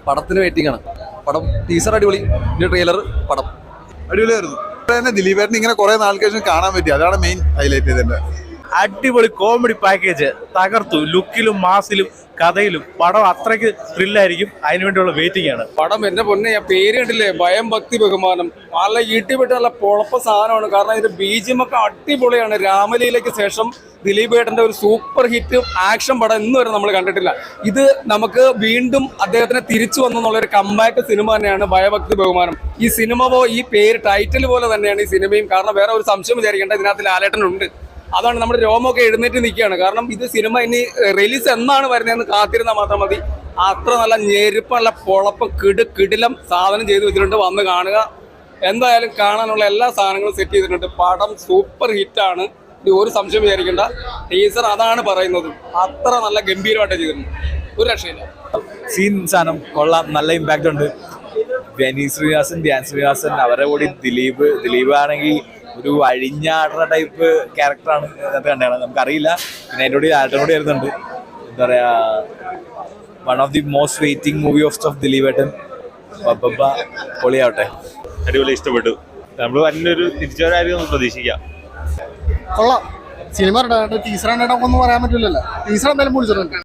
പടത്തിന് വെയിറ്റിംഗ് ആണ്. പടം ടീസർ അടിപൊളി, ട്രെയിലർ പടം അടിപൊളിയായിരുന്നു. ദിലീപേട്ടൻ ഇങ്ങനെ കുറെ നാൾക്ക് ശേഷം കാണാൻ പറ്റി, അതാണ് മെയിൻ ഹൈലൈറ്റ് ചെയ്തത്. അടിപൊളി കോമഡി പാക്കേജ് തകർത്തു. ലുക്കിലും മാസിലും കഥയിലും പടം അത്രയ്ക്ക് ത്രില്ലായിരിക്കും. അതിനുവേണ്ടിയുള്ള വെയിറ്റിംഗ് ആണ്. പടം എന്റെ പൊന്നെ, പേര് കണ്ടില്ലേ, ഭയം ഭക്തി ബഹുമാനം. നല്ല ഈട്ടിപ്പെട്ട് നല്ല പൊളപ്പ സാധനമാണ്. കാരണം ഇതിന്റെ ബീജിയമൊക്കെ അടിപൊളിയാണ്. രാമലീലയ്ക്ക് ശേഷം ദിലീപ് ഏട്ടന്റെ ഒരു സൂപ്പർ ഹിറ്റ് ആക്ഷൻ പടം ഇന്ന് വരെ നമ്മൾ കണ്ടിട്ടില്ല. ഇത് നമുക്ക് വീണ്ടും അദ്ദേഹത്തിന് തിരിച്ചു വന്നെന്നുള്ളൊരു കമ്പാക്ട് സിനിമ തന്നെയാണ് ഭയഭക്തി ബഹുമാനം. ഈ സിനിമ ഈ പേര് ടൈറ്റിൽ പോലെ തന്നെയാണ് ഈ സിനിമയും. കാരണം വേറെ ഒരു സംശയം വിചാരിക്കേണ്ട, ഇതിനകത്ത് ലാലേട്ടനുണ്ട്. അതാണ് നമ്മുടെ രോമൊക്കെ എഴുന്നേറ്റ് നിൽക്കുകയാണ്. കാരണം ഇത് സിനിമ ഇനി റിലീസ് എന്നാണ് വരുന്നതെന്ന് കാത്തിരുന്നാൽ മാത്രം മതി. അത്ര നല്ല ഞെരുപ്പ്, നല്ല പൊളപ്പം, കിടിലം സാധനം ചെയ്തു വെച്ചിട്ടുണ്ട്. വന്ന് കാണുക. എന്തായാലും കാണാനുള്ള എല്ലാ സാധനങ്ങളും സെറ്റ് ചെയ്തിട്ടുണ്ട്. പടം സൂപ്പർ ഹിറ്റാണ്, ഒരു സംശയം വിചാരിക്കേണ്ട. ടീസർ അതാണ് പറയുന്നത്. അത്ര നല്ല ഗംഭീരമായിട്ട് ചെയ്തിട്ടുണ്ട്, ഒരു രക്ഷയില്ല. സീൻ സാധനം കൊള്ളാം, നല്ല ഇമ്പാക്റ്റ് ഉണ്ട്. ബെനി ശ്രീനിവാസൻ, ധ്യാൻ ശ്രീനിവാസൻ, അവരുടെ കൂടി ദിലീപ് ആണെങ്കിൽ ഒരു അഴിഞ്ഞാടുന്ന ടൈപ്പ് ക്യാരക്ടറാണ് അതിനകത്ത് കണ്ടത്. നമുക്കറിയില്ല. പിന്നെ അതിൻ്റെ കൂടി ആൾട്ടോട് വരുന്നുണ്ട്. എന്താ പറയാ, one of the most waiting movie of ദിലീപേട്ടൻ. പൊളിയാവട്ടെ. അടിപൊളി, ഇഷ്ടപ്പെട്ടു. നമ്മൾ വന്നൊരു തിരിച്ചുവരായിരിക്കും പ്രതീക്ഷിക്കാം. കൊള്ളാം. സിനിമ ടീച്ചർ ഒന്നും പറയാൻ പറ്റില്ലല്ലോ. ടീച്ചർ എന്തായാലും പൊളിച്ചിട്ടുണ്ട്.